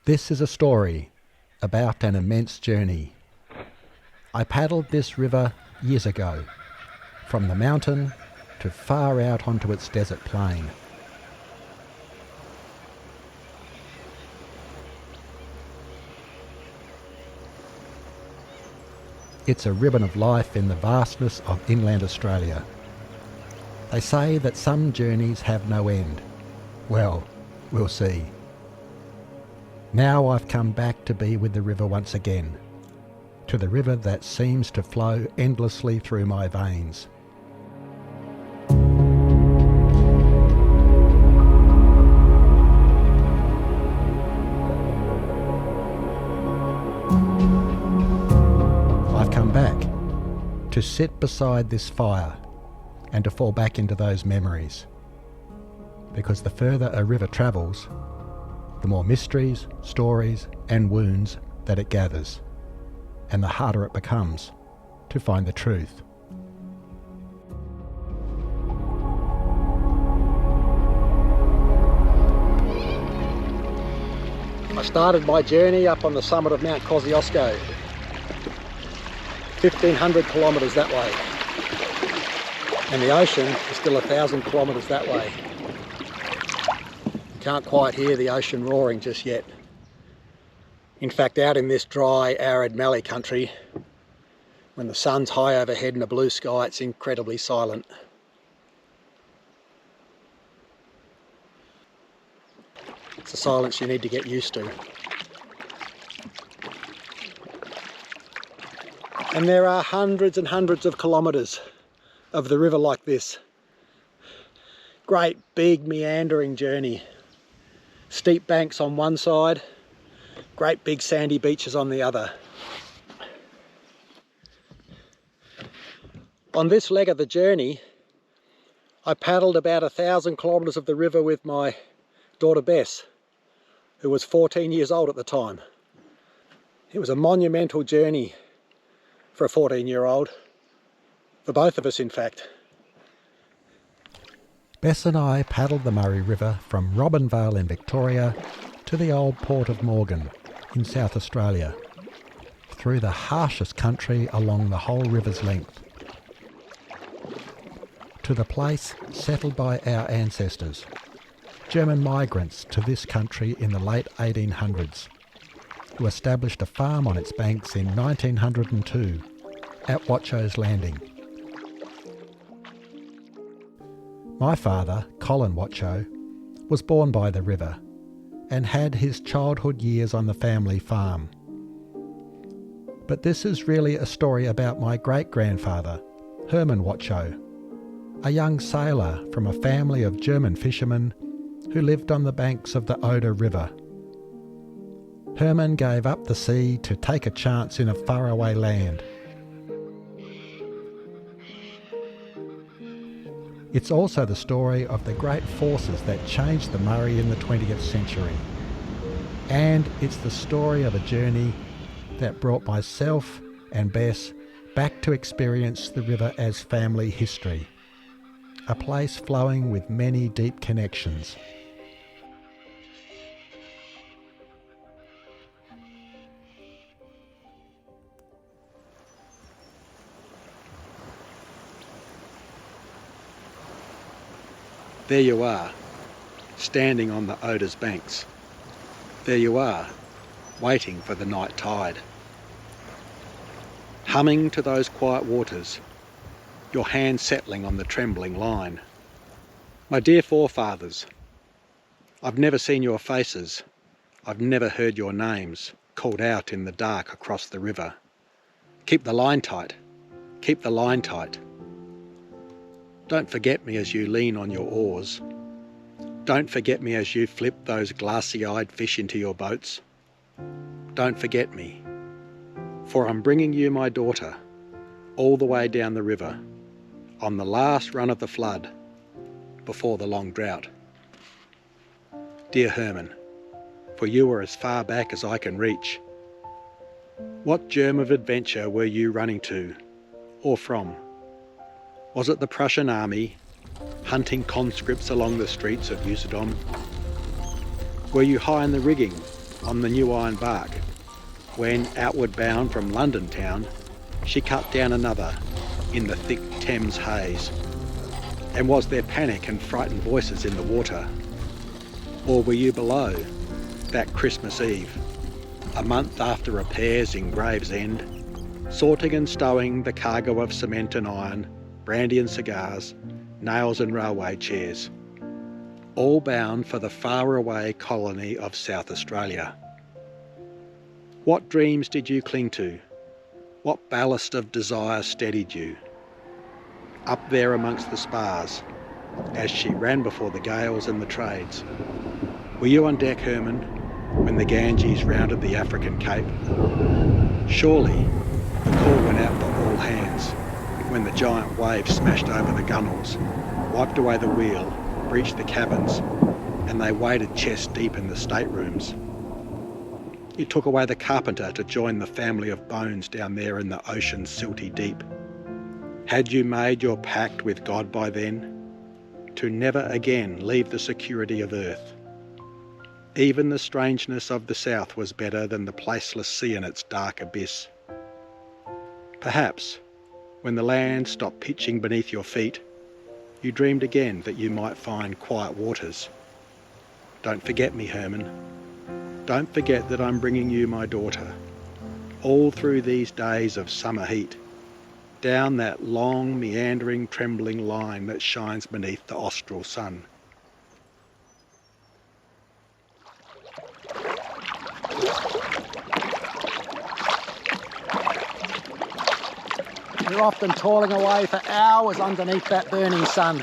This is a story about an immense journey. I paddled this river years ago, from the mountain to far out onto its desert plain. It's a ribbon of life in the vastness of inland Australia. They say that some journeys have no end. Well, we'll see. Now I've come back to be with the river once again, to the river that seems to flow endlessly through my veins. I've come back to sit beside this fire and to fall back into those memories. Because the further a river travels, the more mysteries, stories and wounds that it gathers, and the harder it becomes to find the truth. I started my journey up on the summit of Mount Kosciuszko, 1,500 kilometres that way, and the ocean is still 1,000 kilometres that way. Can't quite hear the ocean roaring just yet. In fact, out in this dry, arid mallee country, when the sun's high overhead in a blue sky, it's incredibly silent. It's a silence you need to get used to. And there are hundreds and hundreds of kilometres of the river like this. Great big meandering journey. Steep banks on one side, great big sandy beaches on the other. On this leg of the journey, I paddled about 1,000 kilometres of the river with my daughter Bess, who was 14 years old at the time. It was a monumental journey for a 14-year-old, for both of us in fact. Bess and I paddled the Murray River from Robinvale in Victoria to the old port of Morgan in South Australia, through the harshest country along the whole river's length, to the place settled by our ancestors, German migrants to this country in the late 1800s, who established a farm on its banks in 1902 at Wattchow's Landing. My father, Colin Wattchow, was born by the river and had his childhood years on the family farm. But this is really a story about my great-grandfather, Hermann Wattchow, a young sailor from a family of German fishermen who lived on the banks of the Oder River. Hermann gave up the sea to take a chance in a faraway land. It's also the story of the great forces that changed the Murray in the 20th century. And it's the story of a journey that brought myself and Bess back to experience the river as family history, a place flowing with many deep connections. There you are, standing on the Oder's banks. There you are, waiting for the night tide. Humming to those quiet waters, your hand settling on the trembling line. My dear forefathers, I've never seen your faces, I've never heard your names called out in the dark across the river. Keep the line tight, keep the line tight. Don't forget me as you lean on your oars. Don't forget me as you flip those glassy-eyed fish into your boats. Don't forget me, for I'm bringing you my daughter all the way down the river on the last run of the flood before the long drought. Dear Hermann, for you were as far back as I can reach. What germ of adventure were you running to, or from? Was it the Prussian army, hunting conscripts along the streets of Usedom? Were you high in the rigging, on the new iron bark, when, outward bound from London town, she cut down another in the thick Thames haze? And was there panic and frightened voices in the water? Or were you below, that Christmas Eve, a month after repairs in Gravesend, sorting and stowing the cargo of cement and iron, brandy and cigars, nails and railway chairs, all bound for the faraway colony of South Australia? What dreams did you cling to? What ballast of desire steadied you? Up there amongst the spars, as she ran before the gales and the trades. Were you on deck, Hermann, when the Ganges rounded the African Cape? Surely the call went out for all hands when the giant waves smashed over the gunwales, wiped away the wheel, breached the cabins, and they waded chest deep in the staterooms. You took away the carpenter to join the family of bones down there in the ocean's silty deep. Had you made your pact with God by then, to never again leave the security of earth? Even the strangeness of the south was better than the placeless sea in its dark abyss. Perhaps, when the land stopped pitching beneath your feet, you dreamed again that you might find quiet waters. Don't forget me, Hermann. Don't forget that I'm bringing you my daughter, all through these days of summer heat, down that long, meandering, trembling line that shines beneath the austral sun. We're often toiling away for hours underneath that burning sun,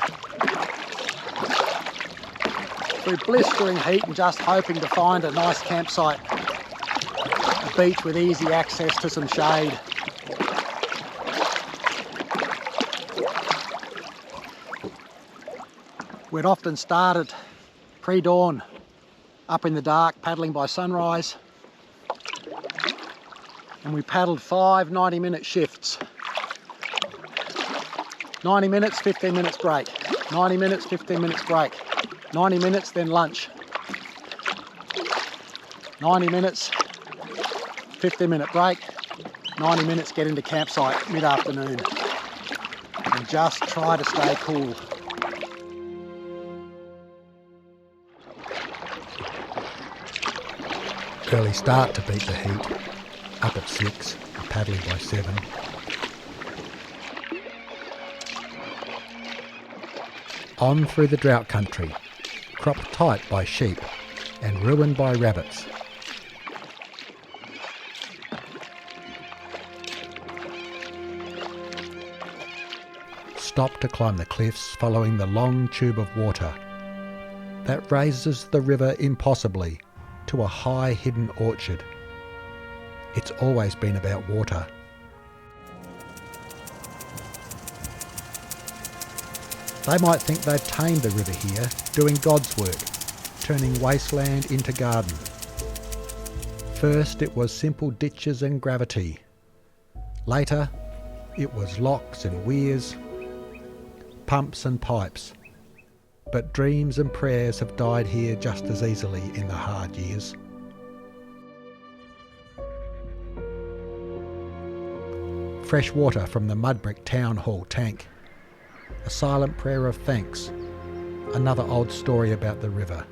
through blistering heat and just hoping to find a nice campsite, a beach with easy access to some shade. We'd often started pre-dawn, up in the dark, paddling by sunrise, and we paddled 5 90-minute shifts. 90 minutes, 15 minutes break. 90 minutes, 15 minutes break. 90 minutes, then lunch. 90 minutes, 15-minute break. 90 minutes, get into campsite mid-afternoon. And just try to stay cool. Early start to beat the heat, up at 6, paddling by 7. On through the drought country, cropped tight by sheep and ruined by rabbits. Stop to climb the cliffs following the long tube of water that raises the river impossibly to a high hidden orchard. It's always been about water. They might think they've tamed the river here, doing God's work, turning wasteland into garden. First it was simple ditches and gravity. Later it was locks and weirs, pumps and pipes. But dreams and prayers have died here just as easily in the hard years. Fresh water from the mud-brick town hall tank. A silent prayer of thanks. Another old story about the river.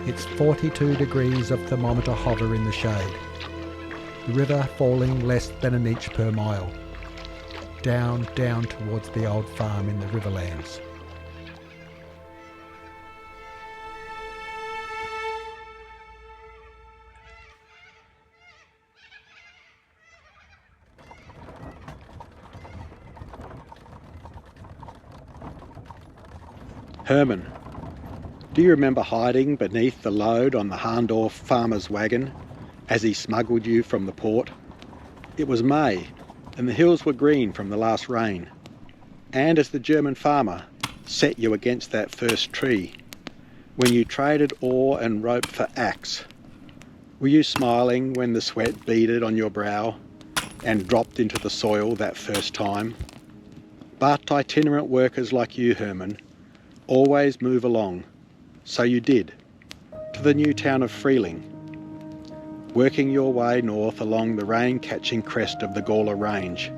It's 42 degrees of thermometer hover in the shade. The river falling less than an inch per mile. Down towards the old farm in the Riverlands. Hermann, do you remember hiding beneath the load on the Harndorf farmer's wagon as he smuggled you from the port? It was May, and the hills were green from the last rain. And as the German farmer set you against that first tree, when you traded oar and rope for axe, were you smiling when the sweat beaded on your brow and dropped into the soil that first time? But itinerant workers like you, Hermann, Always move along. So you did, to the new town of Freeling, working your way north along the rain-catching crest of the Gawler Range.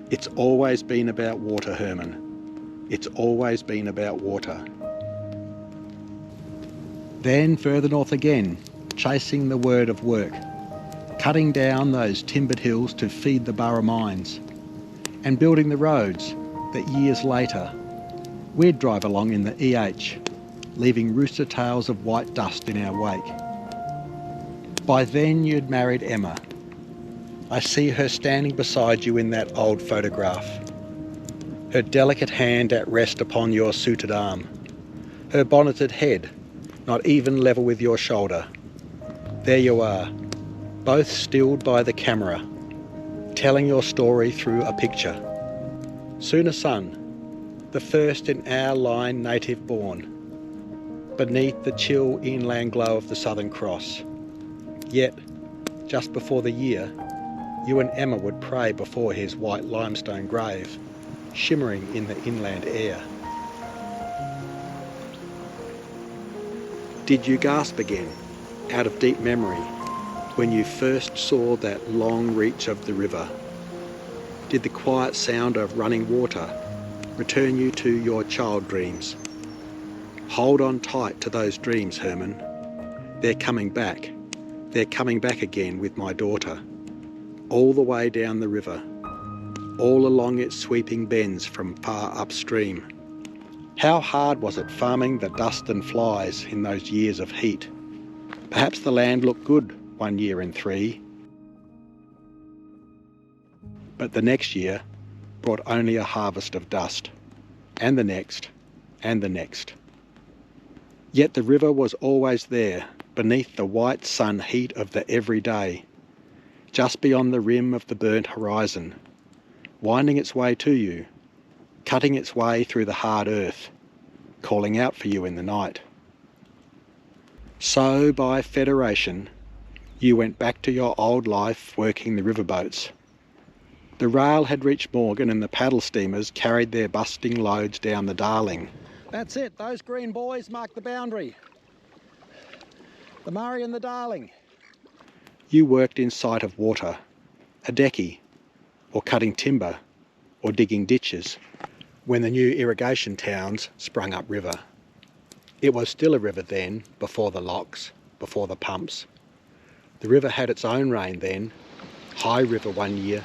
It's always been about water, Hermann. It's always been about water. Then further north again, chasing the word of work, cutting down those timbered hills to feed the Burra mines, and building the roads that years later we'd drive along in the EH, leaving rooster tails of white dust in our wake. By then you'd married Emma. I see her standing beside you in that old photograph, her delicate hand at rest upon your suited arm, her bonneted head not even level with your shoulder. There you are, both stilled by the camera, telling your story through a picture. Soon a son, the first in our line native born, beneath the chill inland glow of the Southern Cross. Yet, just before the year, you and Emma would pray before his white limestone grave, shimmering in the inland air. Did you gasp again, out of deep memory, when you first saw that long reach of the river? Did the quiet sound of running water return you to your child dreams? Hold on tight to those dreams, Hermann. They're coming back. They're coming back again with my daughter. All the way down the river. All along its sweeping bends from far upstream. How hard was it farming the dust and flies in those years of heat? Perhaps the land looked good 1 year in 3. But the next year brought only a harvest of dust. And the next. And the next. Yet the river was always there, beneath the white sun heat of the everyday, just beyond the rim of the burnt horizon, winding its way to you, cutting its way through the hard earth, calling out for you in the night. So, by federation, you went back to your old life working the riverboats. The rail had reached Morgan and the paddle steamers carried their busting loads down the Darling. That's it, those green buoys mark the boundary. The Murray and the Darling. You worked in sight of water, a decky, or cutting timber, or digging ditches, when the new irrigation towns sprung upriver. It was still a river then, before the locks, before the pumps. The river had its own rain then, high river 1 year,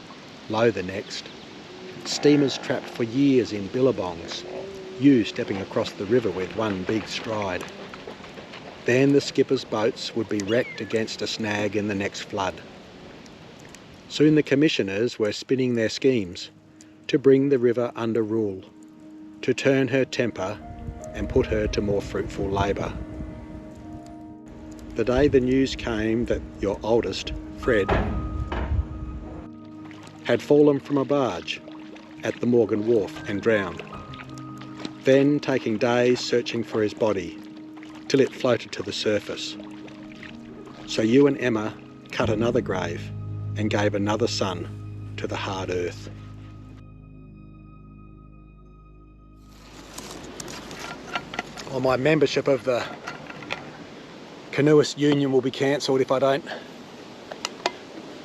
low the next. Steamers trapped for years in billabongs, you stepping across the river with one big stride. Then the skipper's boats would be wrecked against a snag in the next flood. Soon the commissioners were spinning their schemes to bring the river under rule, to turn her temper and put her to more fruitful labour. The day the news came that your oldest, Fred, had fallen from a barge at the Morgan Wharf and drowned. Then taking days searching for his body till it floated to the surface. So you and Emma cut another grave and gave another son to the hard earth. Well, my membership of the Canoeist Union will be cancelled if I don't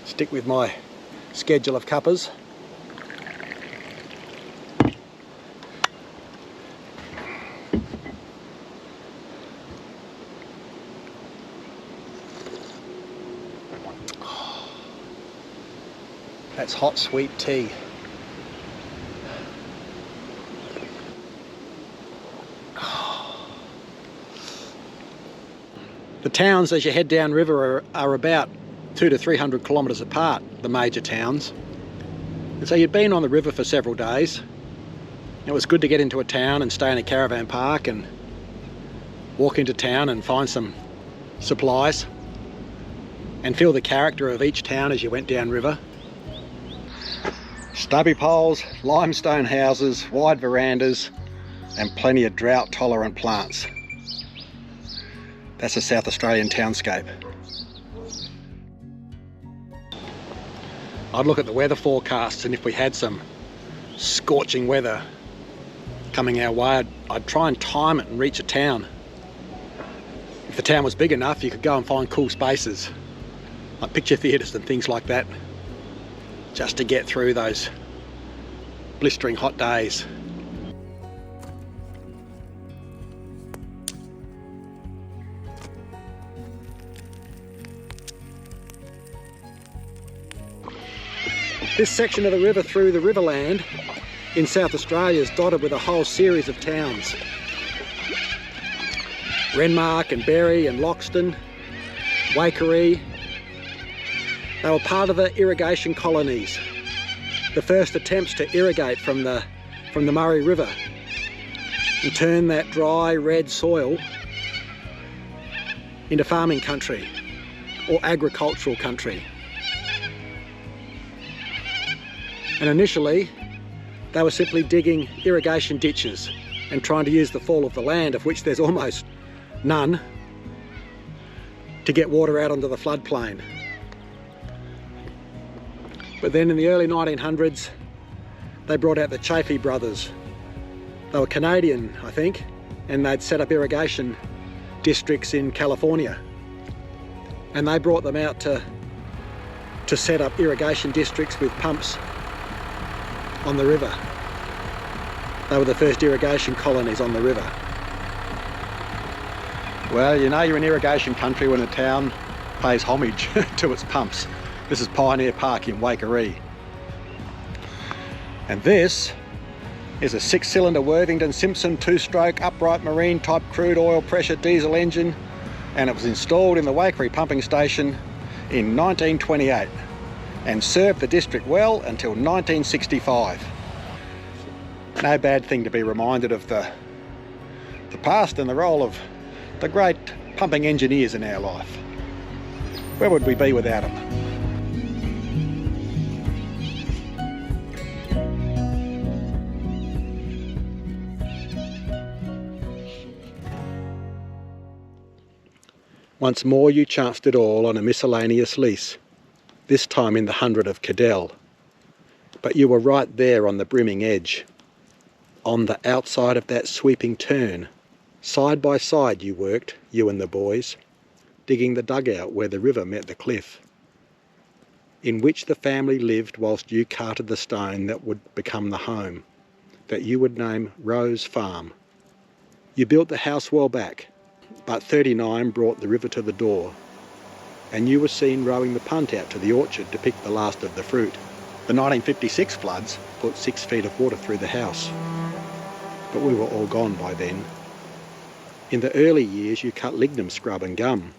stick with my schedule of cuppers. That's hot sweet tea. The towns as you head downriver are about 200 to 300 kilometres apart, the major towns. And so you'd been on the river for several days. It was good to get into a town and stay in a caravan park and walk into town and find some supplies and feel the character of each town as you went downriver. Stubby poles, limestone houses, wide verandas and plenty of drought-tolerant plants. That's a South Australian townscape. I'd look at the weather forecasts, and if we had some scorching weather, coming our way, I'd try and time it and reach a town. If the town was big enough, you could go and find cool spaces, like picture theatres and things like that, just to get through those blistering hot days. This section of the river through the Riverland in South Australia is dotted with a whole series of towns. Renmark and Berry and Loxton, Waikerie. They were part of the irrigation colonies, the first attempts to irrigate from the Murray River and turn that dry red soil into farming country or agricultural country. And initially they were simply digging irrigation ditches and trying to use the fall of the land, of which there's almost none, to get water out onto the floodplain. But then in the early 1900s they brought out the Chaffee brothers. They were Canadian, I think, and they'd set up irrigation districts in California, and they brought them out to set up irrigation districts with pumps on the river. They were the first irrigation colonies on the river. Well, you know you're in irrigation country when a town pays homage to its pumps. This is Pioneer Park in Waikerie. And this is a 6-cylinder Worthington Simpson 2-stroke upright marine type crude oil pressure diesel engine, and it was installed in the Waikerie pumping station in 1928 and served the district well until 1965. No bad thing to be reminded of the past and the role of the great pumping engineers in our life. Where would we be without them? Once more you chanced it all on a miscellaneous lease, this time in the 100 of Cadell. But you were right there on the brimming edge. On the outside of that sweeping turn, side by side you worked, you and the boys, digging the dugout where the river met the cliff, in which the family lived whilst you carted the stone that would become the home, that you would name Rose Farm. You built the house well back, but 39 brought the river to the door, and you were seen rowing the punt out to the orchard to pick the last of the fruit. The 1956 floods put 6 feet of water through the house, but we were all gone by then. In the early years you cut lignum scrub and gum,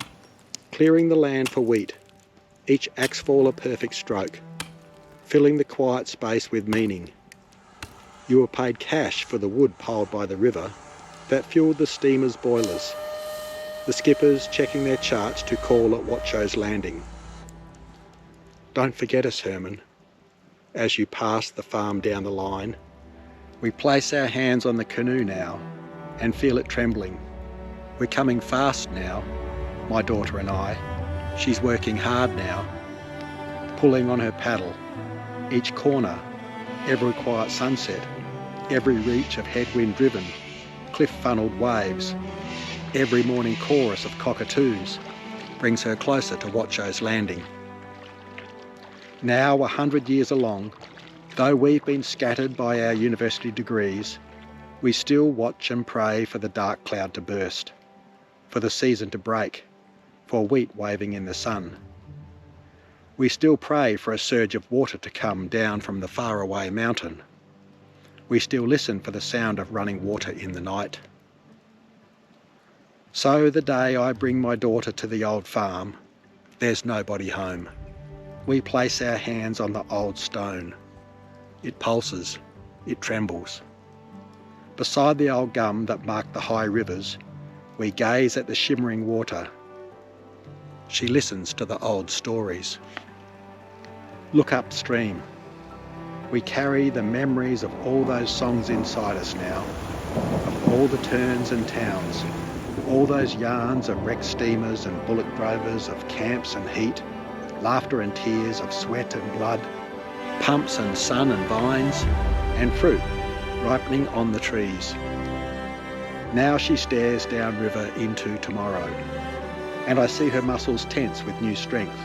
clearing the land for wheat, each axefall a perfect stroke, filling the quiet space with meaning. You were paid cash for the wood piled by the river that fueled the steamer's boilers, the skippers checking their charts to call at Wattchow's landing. Don't forget us, Hermann, as you pass the farm down the line. We place our hands on the canoe now and feel it trembling. We're coming fast now, my daughter and I. She's working hard now, pulling on her paddle. Each corner, every quiet sunset, every reach of headwind-driven, cliff-funnelled waves, every morning chorus of cockatoos brings her closer to Wattchow's landing. Now 100 years along, though we've been scattered by our university degrees, we still watch and pray for the dark cloud to burst, for the season to break, for wheat waving in the sun. We still pray for a surge of water to come down from the faraway mountain. We still listen for the sound of running water in the night. So the day I bring my daughter to the old farm, there's nobody home. We place our hands on the old stone. It pulses, it trembles. Beside the old gum that marked the high rivers, we gaze at the shimmering water. She listens to the old stories. Look upstream. We carry the memories of all those songs inside us now, of all the turns and towns, all those yarns of wrecked steamers and bullock drovers, of camps and heat, laughter and tears, of sweat and blood, pumps and sun and vines, and fruit ripening on the trees. Now she stares downriver into tomorrow, and I see her muscles tense with new strength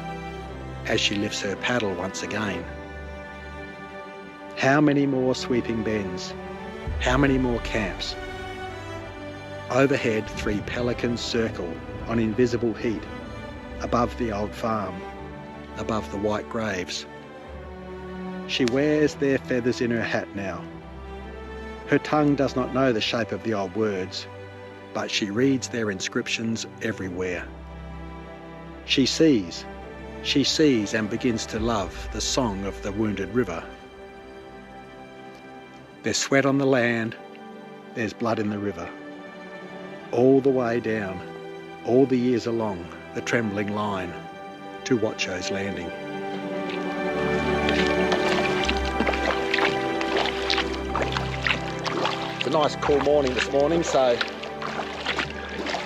as she lifts her paddle once again. How many more sweeping bends? How many more camps? Overhead, 3 pelicans circle on invisible heat, above the old farm, above the white graves. She wears their feathers in her hat now. Her tongue does not know the shape of the old words, but she reads their inscriptions everywhere. She sees and begins to love the song of the wounded river. There's sweat on the land, there's blood in the river. All the way down, all the years along the trembling line to Wattchow's landing. It's a nice cool morning this morning,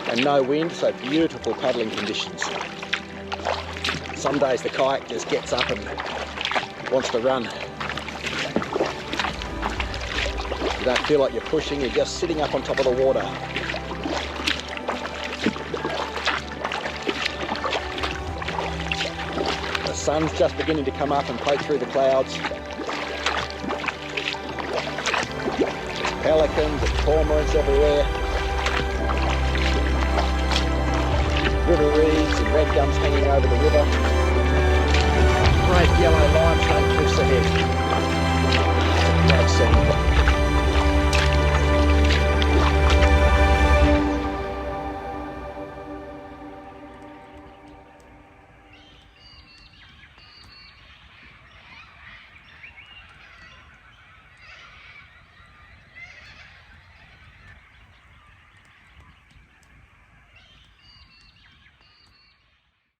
and no wind, so beautiful paddling conditions. Some days the kayak just gets up and wants to run. You don't feel like you're pushing, you're just sitting up on top of the water. The sun's just beginning to come up and poke through the clouds. Pelicans and cormorants everywhere. River reeds and red gums hanging over the river. Great yellow limestone cliffs ahead. It's a great scene.